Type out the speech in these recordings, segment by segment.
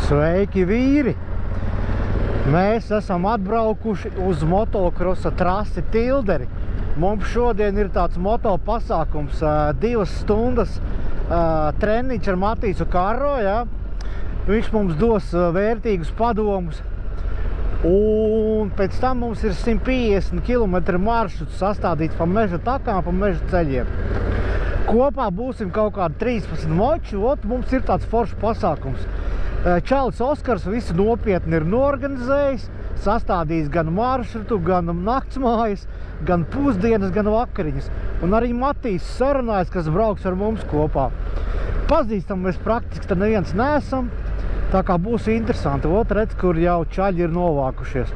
Sveiki, vīri! Mēs esam atbraukuši uz motokrosa trasi Tilderi. Mums šodien ir tāds moto pasākums, 2 stundas treniņš ar Matīsu Karro, ja? Viņš mums dos vērtīgus padomus. Un pēc tam mums ir 150 km maršruts sastādīts pa meža takām, pa meža ceļiem. Kopā būsim kaut kādi 13 moči, mums ir tāds foršs pasākums. Čalis Oskars visu nopietni ir norganizējis, sastādījis gan maršrutu, gan naktsmājas, gan pusdienas, gan vakariņas. Un arī Matīs sarunājas, kas brauks ar mums kopā. Pazīstam mēs praktiski tad neviens neesam, tā kā būs interesanti. Redz, kur jau čaļi ir novākušies.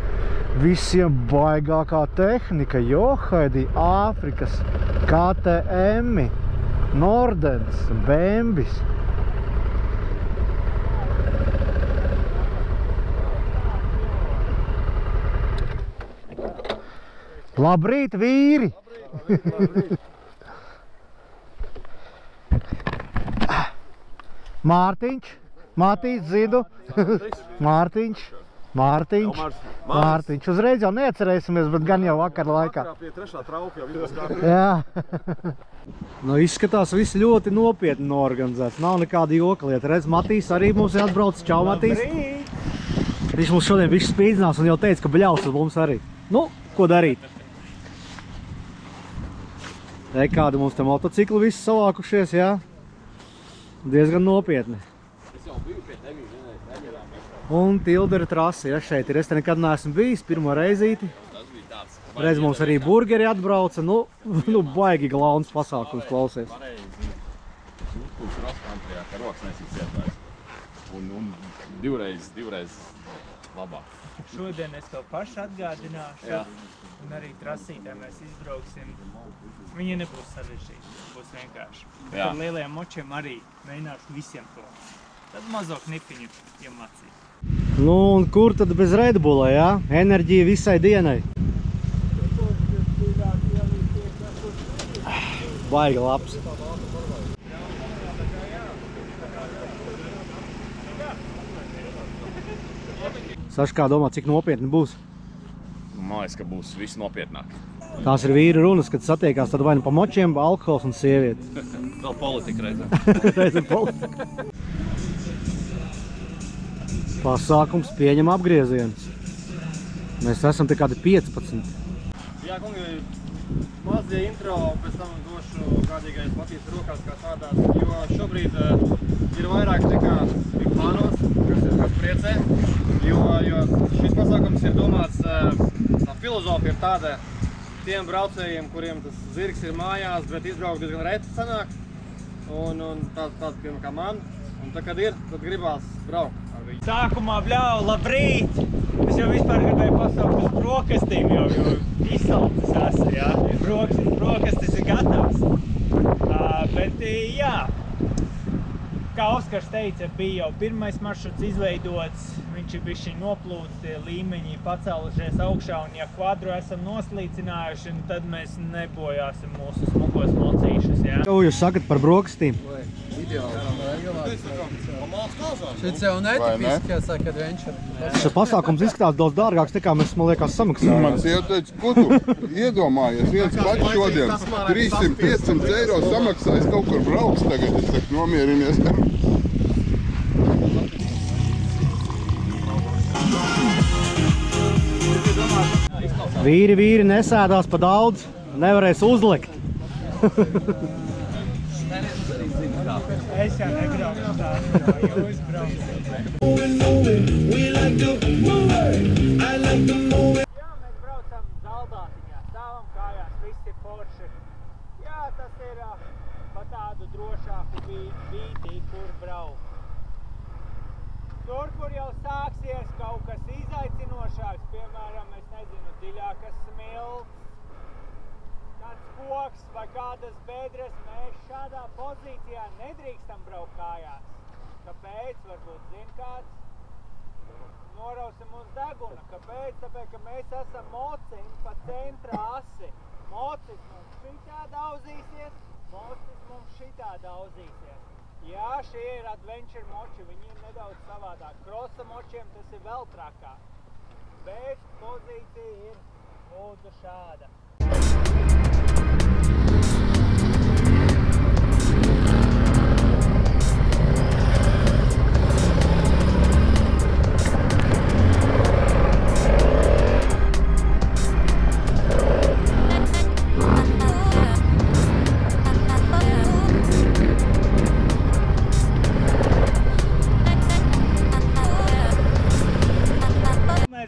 Visiem baigākā tehnika, Johaidi, Āfrikas, KTM, Nordens, Bembis. Labrīt, vīri! Labrīt. Mārtiņš, Matīs Zidu, Mārtiņš. Uzreiz jau neatcerēsimies, bet gan jau vakar laikā. Pie trešā trauka jau viss kārtībā. Jā. Nu, izskatās viss ļoti nopietni norganizēts. Nav nekāda joka lieta. Redz, Matīs arī mums ir atbraucis. Čau, Matīs. Viņš mums šodien bišķi spīdzinās un jau teica, ka bļaus uz mums arī. Nu, ko darīt? Te kādi mums te motocikli visi savākušies, jā? Diezgan nopietni. Es jau biju pie tevī, Un Tildera trasi, ja, šeit ir. Es te nekad neesmu bijis, pirmo reizīti. Tas bija tāds. Reiz mums arī burgeri atbrauca, nu baigi glauns pasākums klausies. Pareizi. Uz cross-countryā, ka rokas nesīk cietvairs. Un divreiz labāk. Šodien es to pašu atgādināšu. Jā. Un arī trasītē mēs izbrauksim. Viņi nebūs sarežģīti, būs vienkārši. Bet ar lielajiem močiem arī mēģināšu visiem to. Tad mazo knipiņu iemācīt. Nu un kur tad bez Red Bulla, jā? Enerģija visai dienai. Baigi labs. Saš, kā domā, cik nopietni būs? Man liekas, ka būs viss nopietnāk. Tās ir vīru runas, kad satiekās tad vai nu pa močiem, alkohols un sievieti. Vēl politika reizēm. Reizēm politika. Pasākums pieņem apgriezienus. Mēs esam te kādi 15. Jā, kungi, mazie intro, pēc tam došu kādīgais Matīs rokās kā tādās, jo šobrīd ir vairāk nekā tik plānos, kas priecē, jo šis pasākums ir domāts, tā filozofija ir tāda tiem braucējiem, kuriem tas zirgs ir mājās, bet izbraukt diezgan reti sanāk, un tāds piemēram kā man, un tā, kad ir, tad gribās braukt ar viņu. Sākumā bļau, labrīt! Es jau vispār gribēju pasaukt uz brokastīm, jo izsalcis esmu, jā. Brokastis ir gatavs. Bet jā, kā Oskars teica, bija jau pirmais maršruts izveidots, viņš ir bišķi noplūds, tie līmeņi pacēlušies augšā, un ja kvadru esam noslīcinājuši, tad mēs nebojāsim mūsu smukos mocīšus, jā. Ko jūs sakat par brokastīm? Šis jau netipiski, jāsaka, adventure. Šis pasākums izskatās daudz dārgāks, nekā mēs, man liekas, samaksājām. Man sieva teica, ko tu iedomājies, viens pats šodien 300-500 eiro samaksājis, kaut kur brauks tagad, es saku, nomierinies. Vīri nesēdās pa daudz, nevarēs uzlikt. Es jau nebraukšu tādu, jo jūs brauksiet. Jā, mēs braucam Zaldātiņā, stāvam kājās, viss ir forši. Jā, tas ir pa tādu drošāku vītī, kur braukt. Tur, kur jau sāksies kaut kas izaicinošāks, piemēram, es nezinu, dziļākas smilts, kāds koks vai kādas bedres, mēs šādā pozīcijā nedrīkstam braukt kājās. Kāpēc? Varbūt zin kāds? Norausim uz deguna. Kāpēc? Tāpēc, ka mēs esam mocim pa centra asi. Mocis mums šitā daudzīsies, mocis mums šitā daudzīsies. Jā, šie ir adventure moči, viņi ir nedaudz savādāk. Krosa močiem tas ir vēl trakāk. Bet pozīcija ir lūdzu šāda.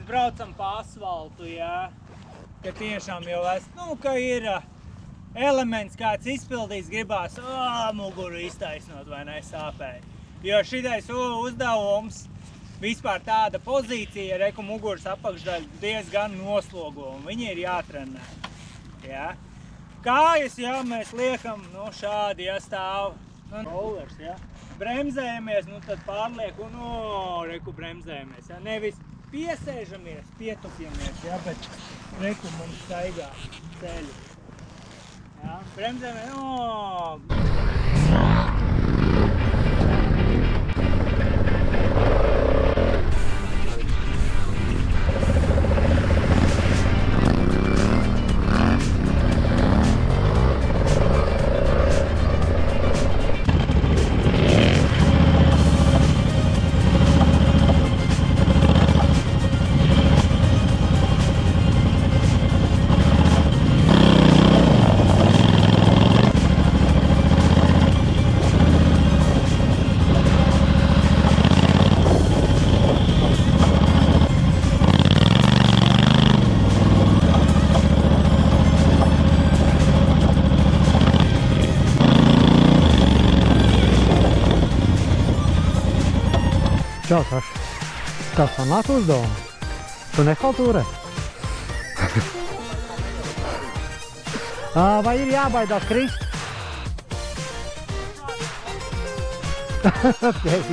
Braucam pa asfaltu, jā, ka tiešām jau ka ir elements kāds izpildīts, gribās muguru iztaisnot vai ne sāpēji. Jo šitais uzdevums, vispār tāda pozīcija, reku muguras apakšdaļa diezgan noslogo, un viņi ir jātrenē. Jā. Kājas, jā, mēs liekam, šādi, jā, stāv, rollers, jā. Bremzējamies, tad pārlieku, reku bremzējamies, jā, nevis piesēžamies, pietupjamies, jā, bet reku mums staigā ceļu. Jā, bremzējamies, Čau, Saš. Kā sanāk uzdevumi? Tu nehaltūrē? Vai ir jābaidās krist? Okay.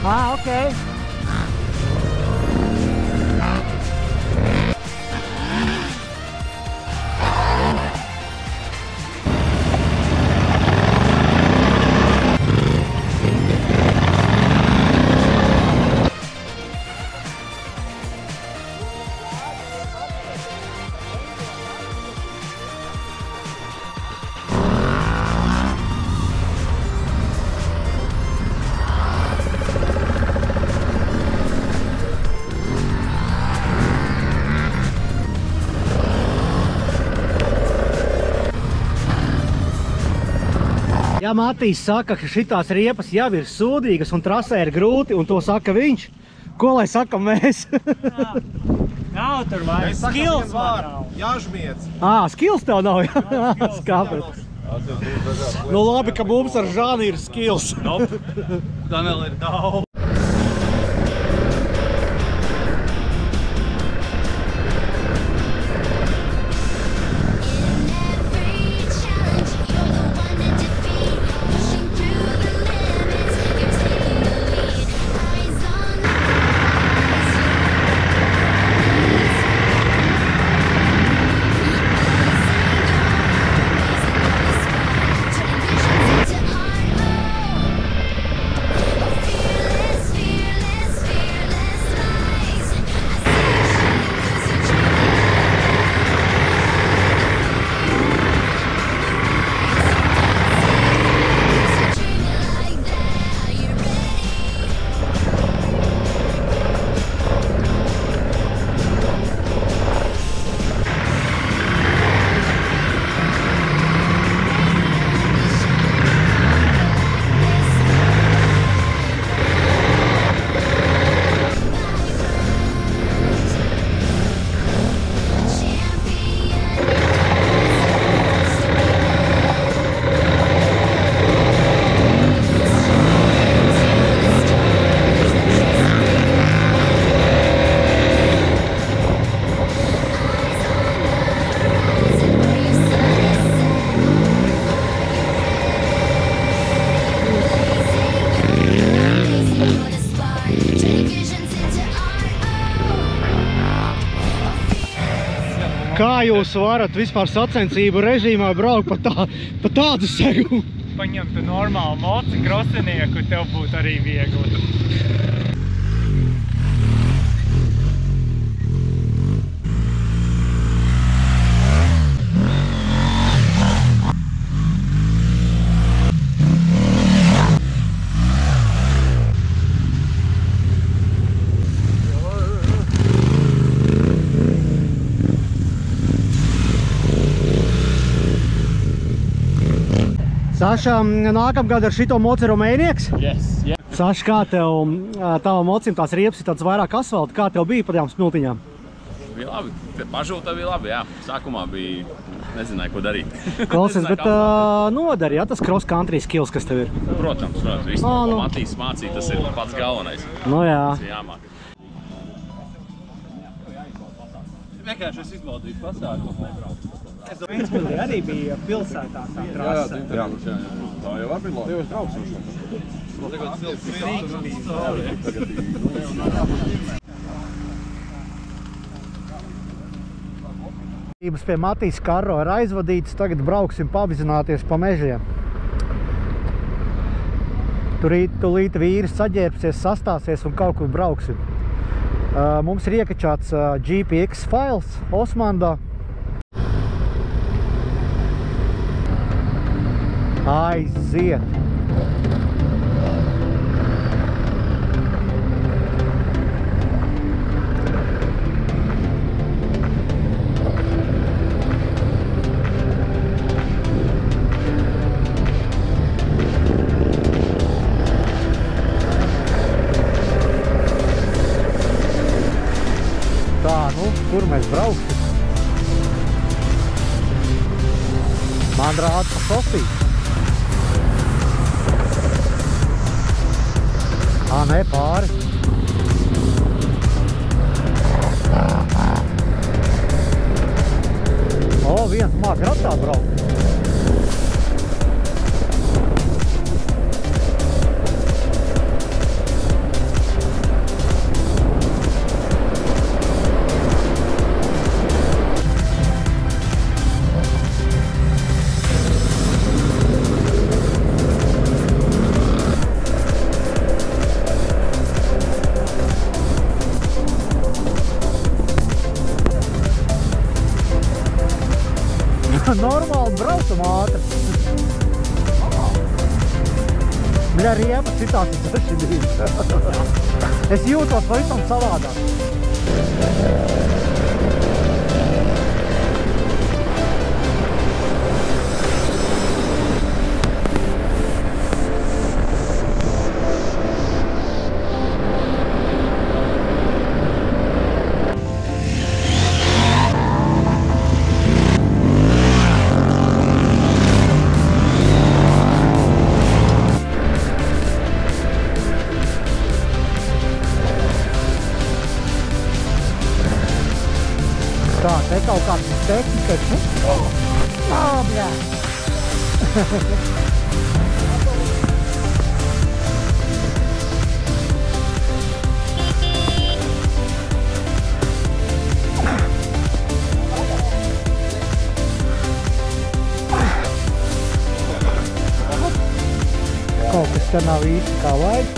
Okay. Ja Matīs saka, ka šitās riepas jau ir sūdīgas un trasē ir grūti, un to saka viņš, ko lai saka mēs? Nav tur vairs, skills man nav. Jāžmiec. Skills tev nav, jā? Skills Kāpēc? Nu labi, ka mums ar Žāni ir skills. Gan vēl ir daudz. Feel it. Kā jūs varat vispār sacensību režīmā braukt pa tādu segu? Paņemtu normālu moci krosinieku, tev būtu arī viegli. Saša, nākamgad ar šito moci Rumēnieks? Yes, yeah. Saša, kā tev tavam mocim tās riepas ir tāds vairāk asfalta? Kā tev bija pa tām smiltiņām? Bija labi. Pažūta bija labi, jā. Sākumā bija, nezināju, ko darīt. Klausies, bet nodari, jā, tas cross country skills, kas tev ir? Protams. Visu to Matīs mācīt, tas ir pats galvenais. Nu jā. Tas ir jāmāk. Vienkārši es izbaudīju pasākumu. Ventspilī arī bija pilsētā tā trasa. Jā. Tā jau var bija labi. Jūs brauksim. Pie Matīs Karro ir aizvadīts, tagad brauksim pavizināties pa mežiem. Tūlīt vīris saģērbsies, sastāsies un kaut kur brauksim. Mums ir iekačāts GPX fails Osmandā. Aiziet! Tā, kur mēs brauksim? Man rāda pa Sofiju. Nē, pāri. Viens māk ratā braukt. Normāli braucam ātri. Bļa, riepas citās ir dažādības. Es jūtos pavisam savādāk. Tā, te kaut kāds tehnikas. Bļā! Kaut kas te nav īsti kā vajag.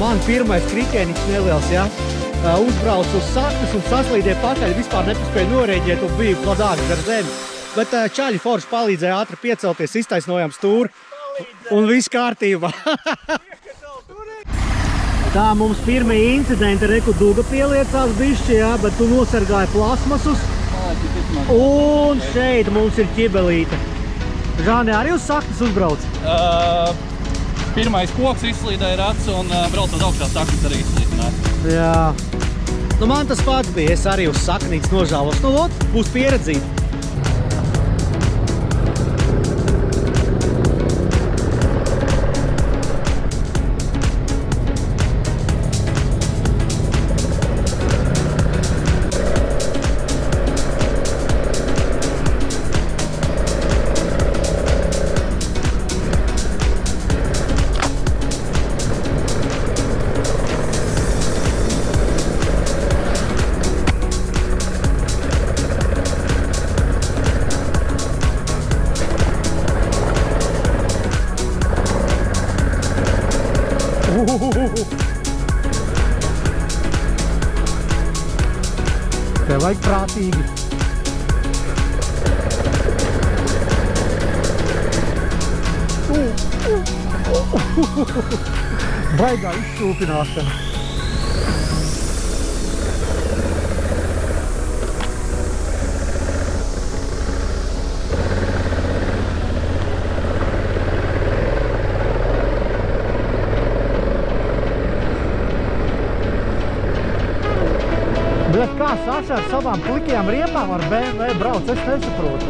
Man pirmais kriķēniks neliels, ja? Uzbrauc uz saknes un saslīdēja pakaļ, vispār nepaspēja norēģēt un bija plazāks ar zemi. Bet čaļi forši palīdzēja ātri piecelties, iztaisnojām stūri un viss kārtībā. Tā mums pirmie incidenti, reku Duga pieliecās bišķi, ja? Bet tu nosargāji plasmasus. Un šeit mums ir ķibelīte. Žāne, arī uz saknes uzbrauc? Pirmais koks izslīdēja rats un braucot augšā saknes arī izslīdināja. Jā. Nu, man tas pats bija, es arī uz saknītes nožāvos. Nu, lūdzu, būs pieredzīt. Tev vajag prātīgi. Baigā izšūpināšana. Bet kā Saša ar savām plikajām riepām ar BMW brauc, es nesaprotu.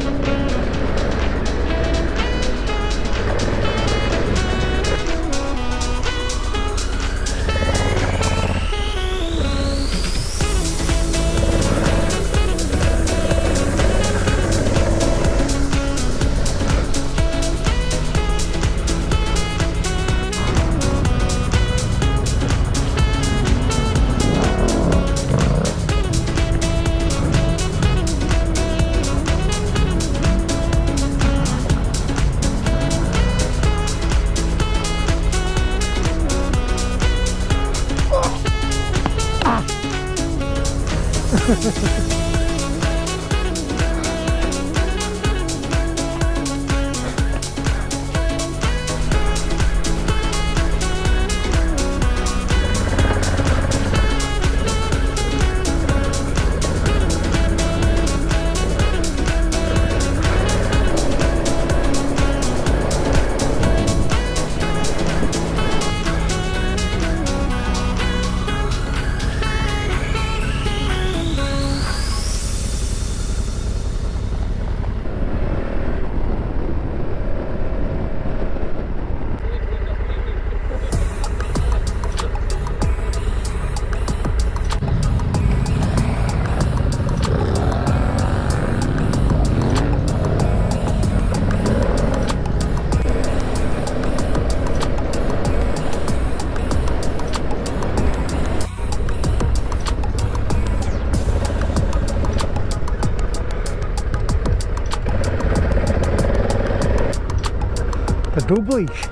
Dublīši.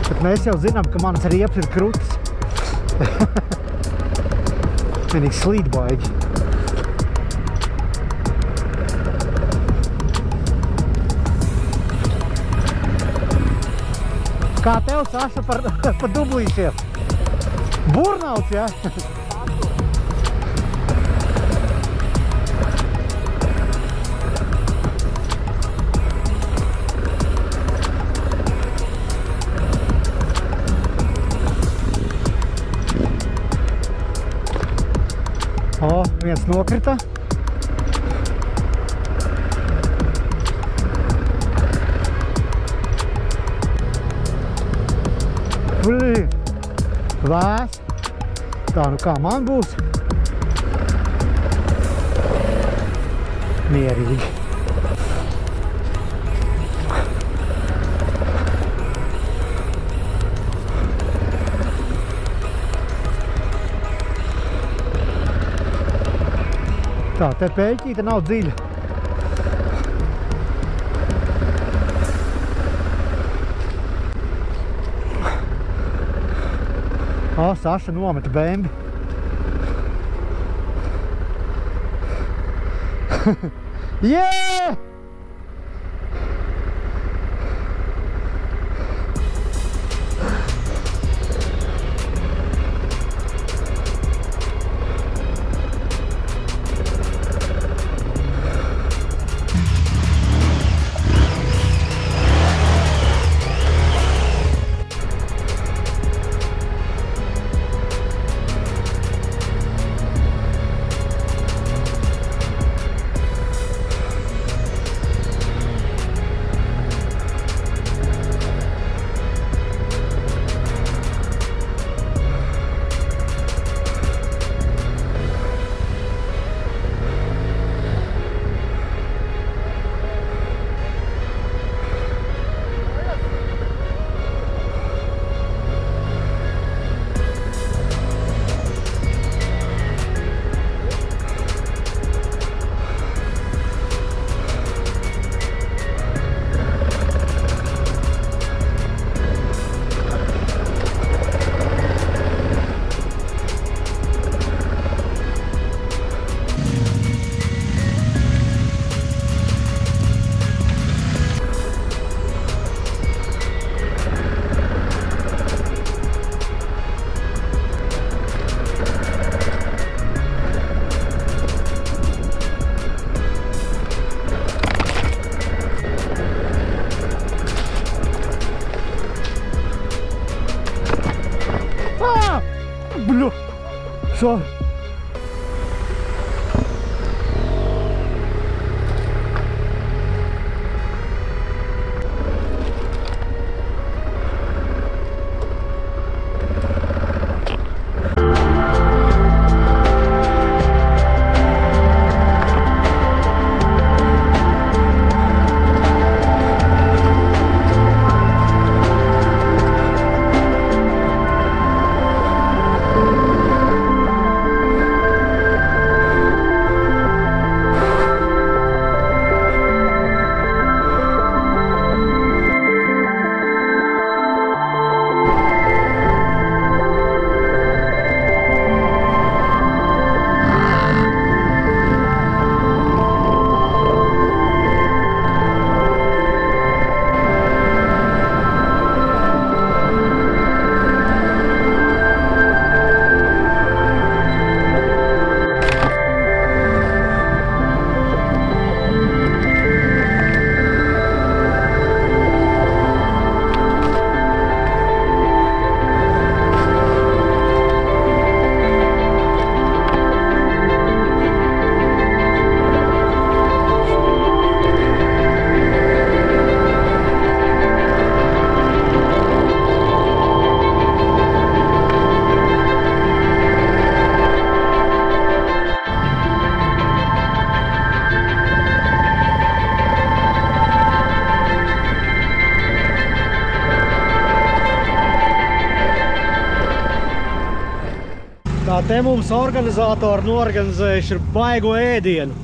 Bet mēs jau zinām, ka manas riepas ir krutas. Vienīgi slīd baigi. Kā tev, Saša, par dublīšiem? Burnauts, ja? O, viens nokrita. Vēs. Tā, nu kā man būs? Mierīgi. Tā, te pēļķīte nav dziļa. O, Saša nometa bembi. Jē! Bļu! Šo! Tā te mums organizatori norganizējuši ir baigo ēdienu.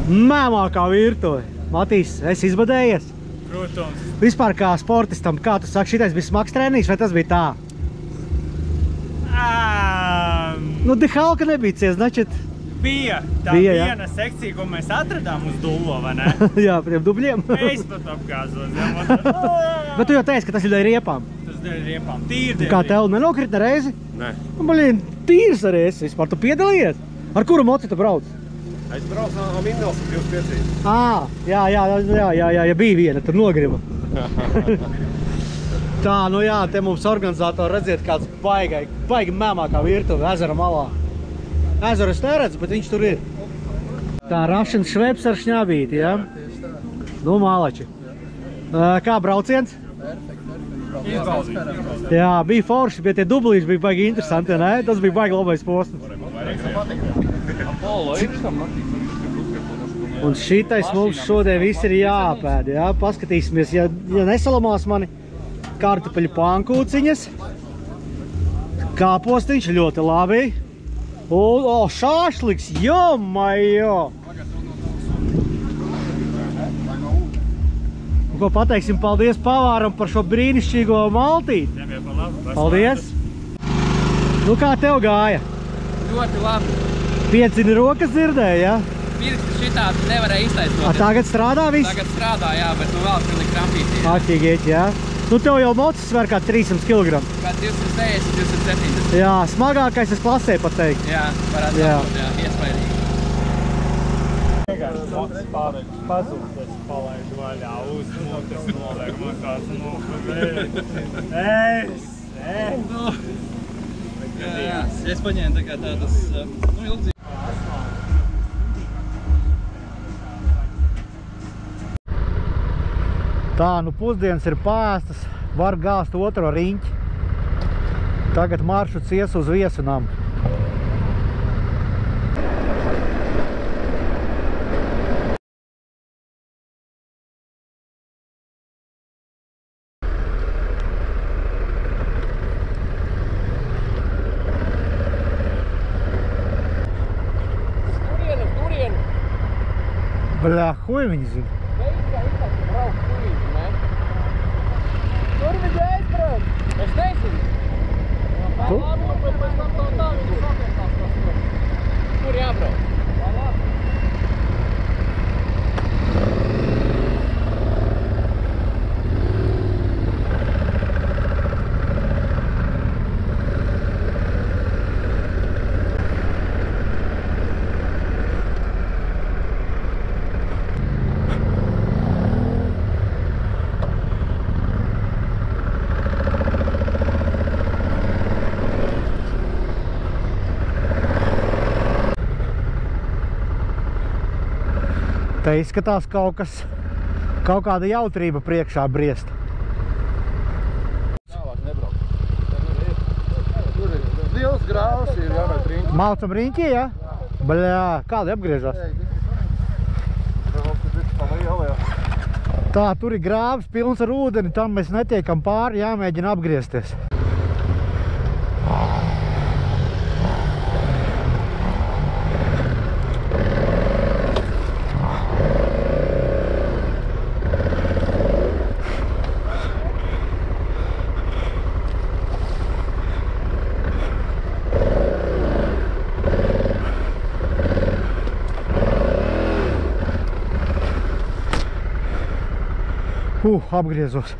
Mēmākā virtuve. Matīs, esi izbadējies? Protams. Vispār kā sportistam, kā tu saki, šitais bija smags treniņš, vai tas bija tā? Nu, dehalka nebija ciet, значит... Bija tā viena sekcija, ko mēs atradām uz dullo, vai ne? Jā, par tiem dubļiem. Es pat apgāzos, jā. Bet tu jau teici, ka tas ir dēļ riepām. Tas dēļ riepām. Tīri dēļ Kā tev nenokrit ne reizi? Nē. Blin, tīrs arī esi vispār. Tu piedalījies? Ar kuru moci tu brauc? Es braucu no Mindels 25. Jā, bija viena, tad nogrima. Tā, nu jā, te mums organizatori redziet kāds baigi mēmākā virtuve ezera malā. Ezeru es neredzu, bet viņš tur ir. Tā Russian šveps ar šņabīti, jā? Nu, mālači. Kā brauciens? Jā, bija forši, bet tie dublīši bija baigi interesanti, ne? Tas bija baigi labais posms. Un šitais mums šodien viss ir jāpēd, jā? Paskatīsimies, ja nesalamās mani kartupeļu pankūciņas. Kāpostiņš ļoti labi. O, šāšliks, jo-majo! Ko pateiksim, paldies pavāram par šo brīnišķīgo maltīti. Paldies! Nu, kā tev gāja? Ļoti labi. Piecini rokas dzirdēja, jā? Pirksti šitā nevarēja iztaisnot. Tagad strādā viss? Tagad strādā, jā, bet nu vēl pilnīgi krampītī. Atšķīgieķi, jā? Nu, tev jau mocis sver kā 300 kg. Kā 260, 270. Jā, smagākais es klasē pateikt. Jā, varētu būt, jā, iespaidīgi. Vienkārši mocis pazūd, es palaidu vaļā, uzmokas noliek man kāds Jā, es paņēmu tā kā tādas, ilgdzīves. Tā, nu pusdienas ir pāstas, var gāzt otro riņķi. Tagad maršruts ies uz Viesunām. Turienu. Bļā, huj viņi zina. Tur viņi aizbrauc. Es nezinu. Tu? Kur jābrauc? Te izskatās kaut kāda jautrība priekšā briest. Tālāk nebrauc. Tur ir liels grāvs, ir jāmet riņķi. Maucam riņķī, ja? Bļā, kādi apgriežās? Tā, tur ir grāvs pilns ar ūdeni, tam mēs netiekam pāri, jāmēģina apgriezties. Apgriezos.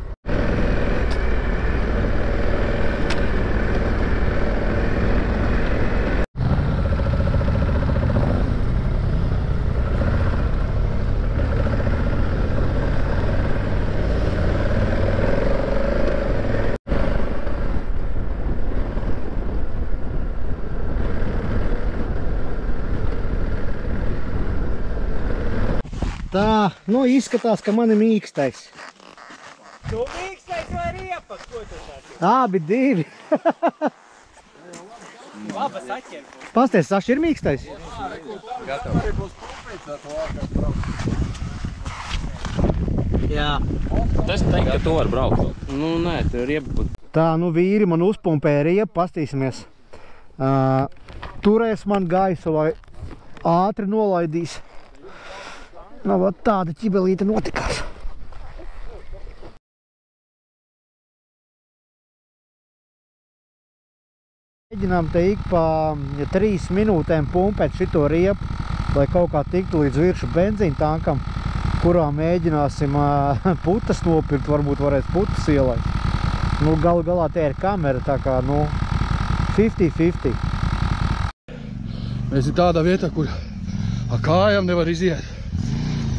Tā, nu izskatās, ka man ir mīkstais. Tu mīkstais vai riepas? Ko tu sāci? Abi divi. Labas atķer. Pasties, Saši ir mīkstais? Jā. Es teiktu, ka tu var braukt. Nu, nē, tu riepa. Tā, nu vīri man uzpumpēja riepu, pastīsimies. Turēs man gaisu, lai ātri nolaidīs. Nu, tāda ķibelīte notikās. Mēģinām te ik pa 3 minūtēm pumpēt šito riepu, lai kaut kā tiktu līdz viršu benzīna tankam, kurā mēģināsim putas nopirkt, varbūt varēs putas ielaist. Nu, galu galā te ir kamera, tā kā, nu, 50-50. Mēs ir tādā vietā, kur ar kājām nevar iziet.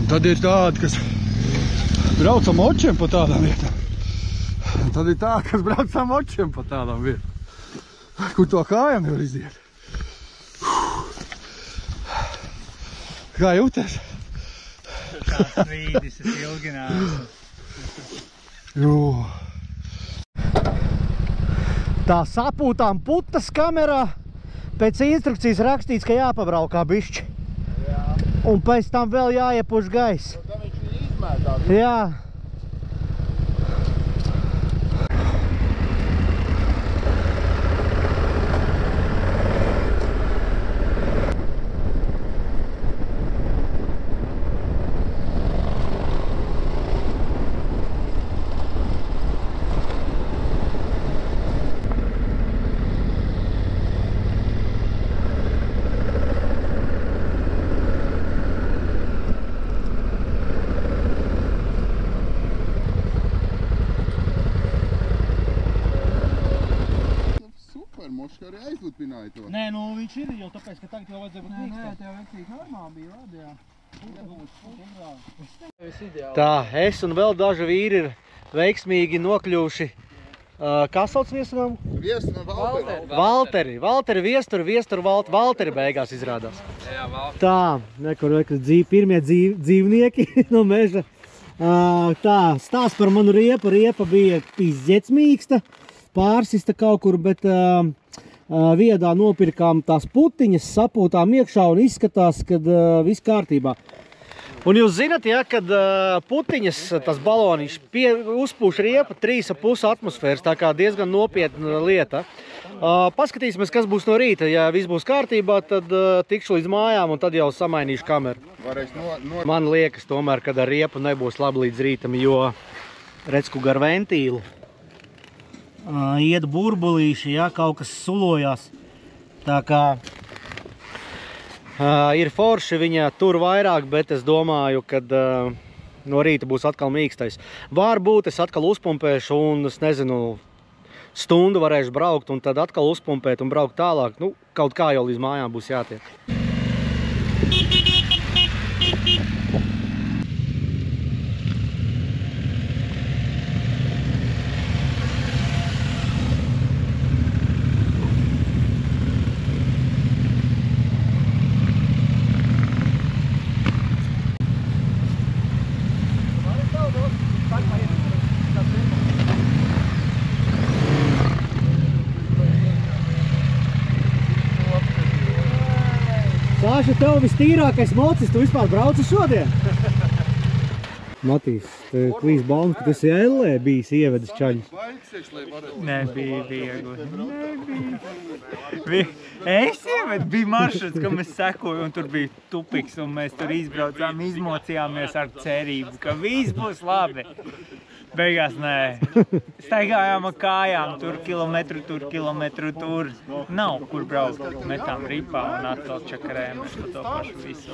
Un tad ir tādi, kas brauc ar močiem pa tādām vietām. Un tad ir tādi, kas brauc ar močiem pa tādām vietām. Kur to kājām nevar iziet. Kā jūties? Tās vīdis, es ilgi nācu. Jū. Tā sapūtām putas kamerā, pēc instrukcijas rakstīts, ka jāpabraukā bišķi. Jā. Un pēc tam vēl jāiepuš gaiss. Tam viņš ir izmētā. Jā. Moška arī aizlipināja to. Nē, nu viņš ir jau tāpēc, ka tagad jau vajadzēja būt mīkstā. Nē, tev vecīgi normāli bija labi, jā. Tā, es un vēl daži vīri ir veiksmīgi nokļuvuši. Kā sauc viesturām? Valteri. Valteri viesturu Valteri beigās izrādās. Jā, Valteri. Tā, pirmie dzīvnieki no meža. Tā, stāsts par manu riepu. Riepa bija pizdzets mīksta, pārsista kaut kur, bet viedā nopirkām tās putiņas, sapūtām iekšā un izskatās, kad viss kārtībā. Un jūs zināt, ja, kad putiņas, tas baloniņš uzpūš riepu 3,5 atmosfēras, tā kā diezgan nopietna lieta. Paskatīsimies, kas būs no rīta. Ja viss būs kārtībā, tad tikšu līdz mājām un tad jau samainīšu kameru. Man liekas tomēr, kad ar riepu nebūs labi līdz rītam, jo redz, ku gar ventīlu iet burbulīši, ja, kaut kas sulojās. Tā kā ir forši viņa tur vairāk, bet es domāju, kad no rīta būs atkal mīkstais. Varbūt es atkal uzpumpēšu un, es nezinu, stundu varēšu braukt un tad atkal uzpumpēt un braukt tālāk. Nu, kaut kā jau līdz mājām būs jātiek. Lāša, tev vistīrākais mocis, tu vispār brauci šodien? Matīs, klīs baumas, ka tu esi ellē bijis ievedis čaļus. Nebija viegli. Es ievedu, bija maršruts, ka mēs sekoju, un tur bija tupiks, un mēs tur izbraucām, izmocījāmies ar cerību, ka viss būs labi. Beigās nē. Staigājām ar kājām, tur kilometru, tur. Nav kur braukt. Metām ripā un atkal čakarējām par to pašu visu.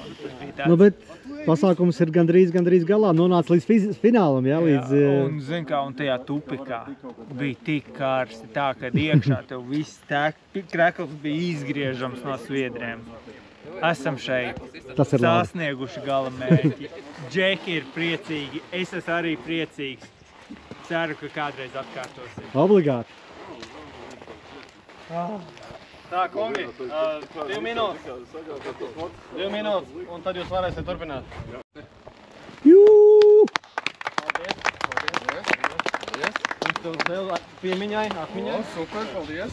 Nu, bet pasākums ir gandrīz galā. Nonāca līdz finālam, jā? Un, zin kā, un tajā tupikā bija tik karsti, tā, kad iekšā tev viss krekls bija izgriežams no sviedriem. Esam šeit. Sasnieguši gala mērķi. Džeki ir priecīgi, es esmu arī priecīgs. Ceru, ka kādreiz atkārtosim. Obligāti. Tā, kungi, 2 minūtes. 2 minūtes, un tad jūs varēsiet turpināt. Jū! Paldies. Un tev vēl piemiņai, atmiņai. Super, paldies.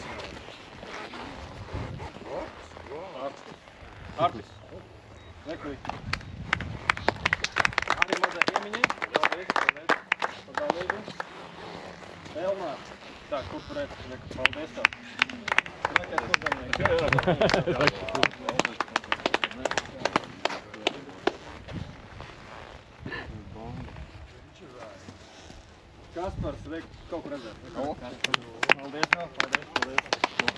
Artis. Lekuj. Arī mazai piemiņai. Paldies. Padalību. Elmār. Tā, kur turēt? Paldies tev. Lekiet kurpamnieki. Kaspars, reik, kaut kur redzēt. Paldies vēl, paldies.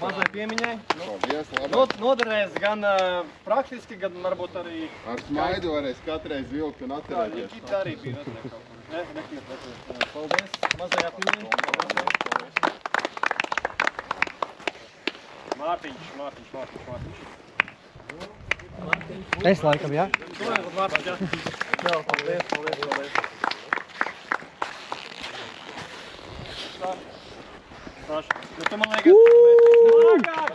Mazai piemiņai. Paldies, labi. Noderēs gan praktiski, gan varbūt arī... Ar smaidu varēs katreiz vilkt un atturēties. Tā arī bija redzēt kaut kur. Nekiet. Paldies, mazajā piemiņai. Mārtiņš. Es laikam, jā? Mārtiņš, jā. Jā, paldies. Saša, tu man liekas,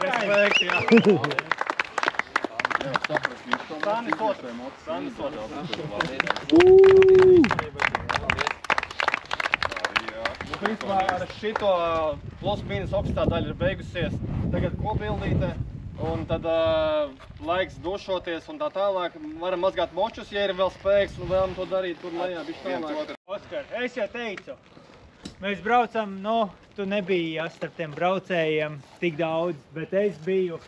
respekt, jā. Sānis Principā ar šito plus mīnus obstā daļa ir beigusies. Tagad kopildīte un tad laiks dušoties un tā tālāk. Varam mazgāt močus, ja ir vēl spēks un vēlam to darīt tur lejā bišķi tālāk. Oskar, es jau teicu, mēs braucam, tu nebija starp tiem braucējiem tik daudz, bet es biju,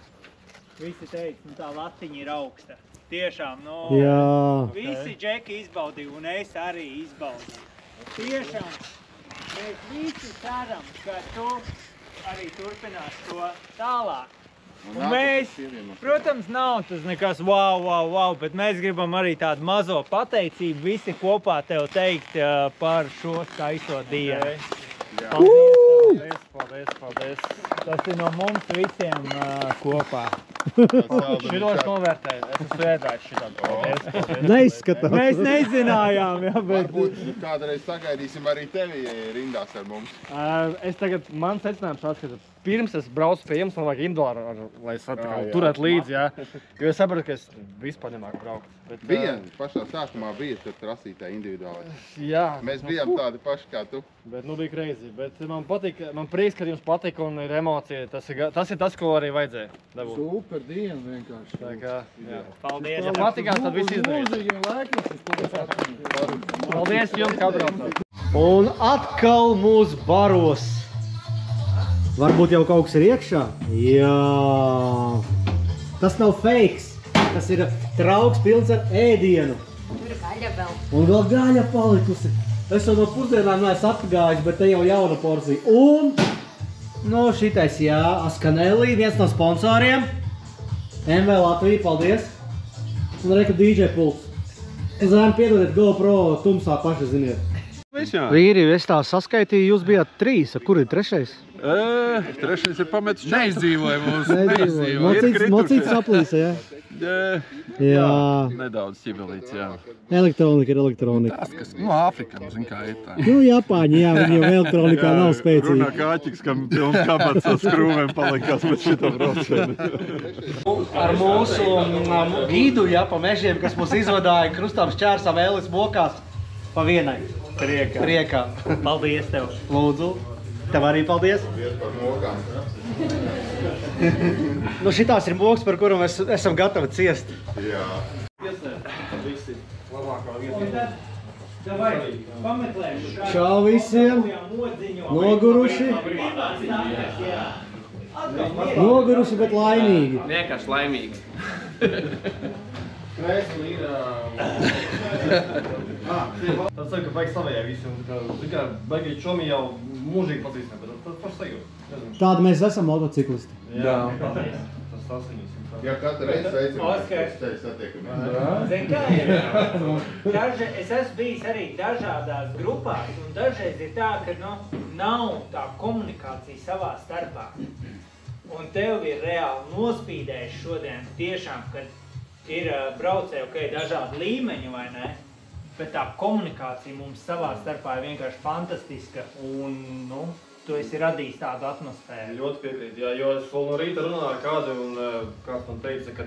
visi teica, tā latiņa ir augsta. Tiešām, visi džeki izbaudīja un es arī izbaudīju. Tiešām. Mēs visi ceram, ka tu arī turpinās to tālāk. Un mēs, protams, nav tas nekas wow, bet mēs gribam arī tādu mazo pateicību visi kopā tev teikt par šo skaisto dienu. Paldies. Tas ir no mums visiem kopā. Šito es novērtēju, es esmu svētājis šitā. Neizskatām. Mēs nezinājām, jā, bet... Varbūt kādreiz sagaidīsim arī tevi rindās ar mums. Es tagad, man secinājums tāds, ka pirms es braucu pie jums, man vajag individuāli, lai es turētu līdzi, jā. Jo es sapratu, ka es vispār nemāku braukt. Bija, pašā sākumā bija tad trasītē individuāli. Jā. Mēs bijām tādi paši kā tu. Bet bija crazy. Bet man patīk, man prieks, ka jums patīk un ir emocija. Tas ir tas, ko arī vajadzēja dabūt. Super diena vienkārši. Tā kā, jā. Paldies. Ja patīkās, tad viss izdarīt. Paldies jums, kā braucāt. Un atkal mūs baros. Varbūt jau kaut kas ir iekšā? Jā. Tas nav fakes. Tas ir trauks pilns ar ēdienu. Tur ir gaļa vēl. Un vēl gaļa palikusi. Es jau no pusdienām neesmu apgājis, bet te jau jauna porcija. Un, šitais, jā, Askanelli, viens no sponsoriem. MV Latvija, paldies. Un reku DJ Puls. Zēm, piedodiet, GoPro tumsā paši ziniet. Vīri, es tā saskaitīju, jūs bijāt 3. Kur ir 3? Trešais ir pametis 4. Neizdzīvoja mūs. Mocīts saplīsa, jā? Jā. Nedaudz ķibelīts, jā. Elektronika ir elektronika. Tas, kas, Āfrikā, zin kā ir tā. Japāņi, jā, viņi jau elektronikā nav spēcīgi. Runā kāķiks, kam pilns kabats ar skrūvēm palikās pēc šito braucienu. Ar mūsu gidu, jā, pa mežiem, kas mūs izvadāja krustām šķērsām Ēlis mokās pa vienai. Priekā. Paldies tev. Lūdzu. Tev arī paldies. Paldies par mokām. Nu šitās ir moks, par kuru mēs esam gatavi ciest. Jā. Visi labākā vieta. Davai, pameklēšu. Čau visiem. Noguruši. Noguruši, bet laimīgi. Vienkārši laimīgi. Krēsli ir... Tad ceru, ka baigi savējai visi. Tikai baigi čomi jau mūžīgi pazīstam, bet tas paši sajūt. Tāda mēs esam motociklisti. Jā. Tas asiņas. Ja katru reizi sveicam, Oskar. tevi satiekamies. Zin kā ir? Es esmu bijis arī dažādās grupās, un dažreiz ir tā, ka nav tā komunikācija savā starpā. Un tev ir reāli nospīdējis šodien tiešām, kad ir braucēji, ok, dažādi līmeņi, vai ne? Bet tā komunikācija mums savā starpā ir vienkārši fantastiska, un, tu esi radījis tādu atmosfēru. Ļoti piekrīt, jā, jo es vēl no rīta runāju ar kādu, un kāds man teica, ka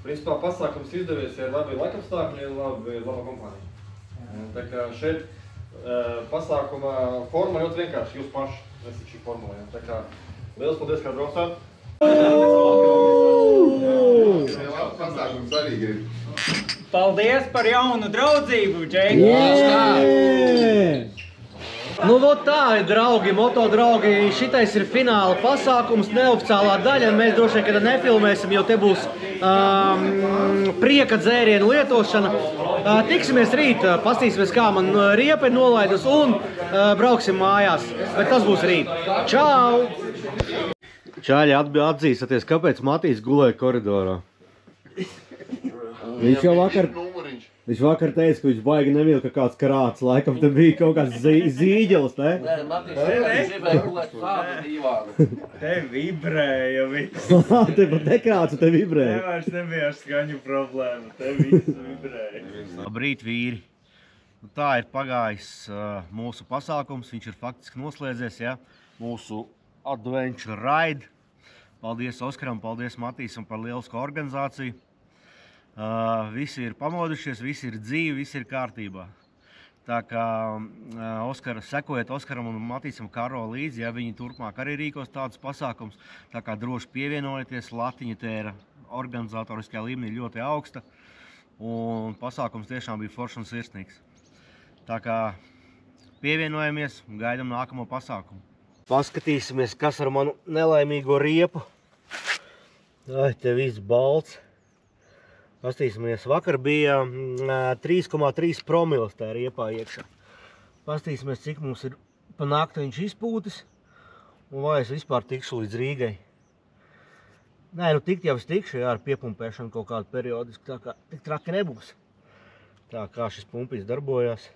principā pasākums izdevies, ja ir labi laikapstākļi, ir laba kompānija. Tā kā šeit pasākuma forma ļoti vienkārši, jūs paši esat šī formula. Tā kā liels paldies, kā braucāt. Pasākums arī grib. Paldies par jaunu draudzību, Džeki! Nu, tā ir, draugi, motodraugi. Šitais ir fināla pasākums, neoficiālā daļa. Mēs droši vien, kad nefilmēsim, jo te būs prieka dzērienu lietošana. Tiksimies rīt, pastīsimies, kā man riepa ir nolaidus, un brauksim mājās. Bet tas būs rīt. Čau! Čāļi, atzīstaties, kāpēc Matīs gulēja koridorā? Viņš vakar teica, ka viņš baigi nevilka kāds krāts, laikam te bija kaut kāds zīģelis, ne? Nē, Matīs, gribēja gulēt kādu divānu. Te vibrēja viss. Te pat nekrāts, te vibrēja. Te vairs nebija ar skaņu problēmu, te viss vibrēja. Labrīt, vīri. Tā ir pagājis mūsu pasākums, viņš ir faktiski noslēdzies, ja? Mūsu Adventure Ride. Paldies Oskaram, paldies Matīsam par lielisku organizāciju. Visi ir pamodušies, visi ir dzīvi, visi ir kārtībā. Tā kā sekojiet Oskaram un Matīsam karo līdzi, ja viņi turpmāk arī rīkos tādus pasākums. Tā kā droši pievienojieties, latiņa tēra organizatoriskajā līmenī ļoti augsta. Un pasākums tiešām bija foršs un sirsnīgs. Tā kā pievienojamies un gaidām nākamo pasākumu. Paskatīsimies, kas ar manu nelaimīgo riepu. Ai, te viss balts. Pastīsimies, vakar bija 3,3 promils tā riepā iekšā. Pastīsimies, cik mums ir pa nakti viņš izpūtis un vai es vispār tikšu līdz Rīgai. Nē, tikt jau es tikšu, jā, ar piepumpēšanu kaut kādu periodisku, tā kā tik traki nebūs. Tā kā šis pumpis darbojās.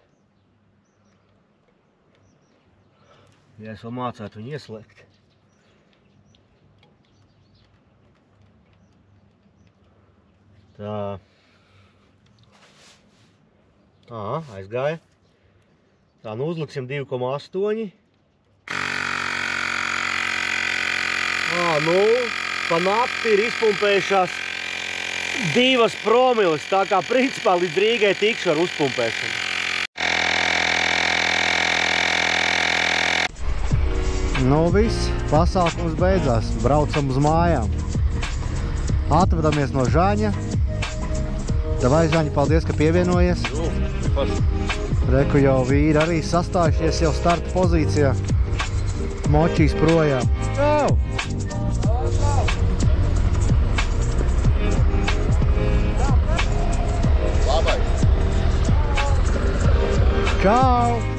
Ja es vēl mācētu viņu ieslēgt. Tā. Aizgāja. Tā, nu uzliksim 2,8. Nu, pa nakti ir izpumpējušās 2 promilis, tā kā principā līdz Rīgai tikšu ar uzpumpēšanu. Nu viss, pasākums beidzās, braucam uz mājām. Atvadamies no Žaņa. Davai, Žaņa, paldies, ka pievienojies. Reku jau vīri arī sastājušies jau starta pozīcijā. Močīs projām. Čau! Labais! Čau!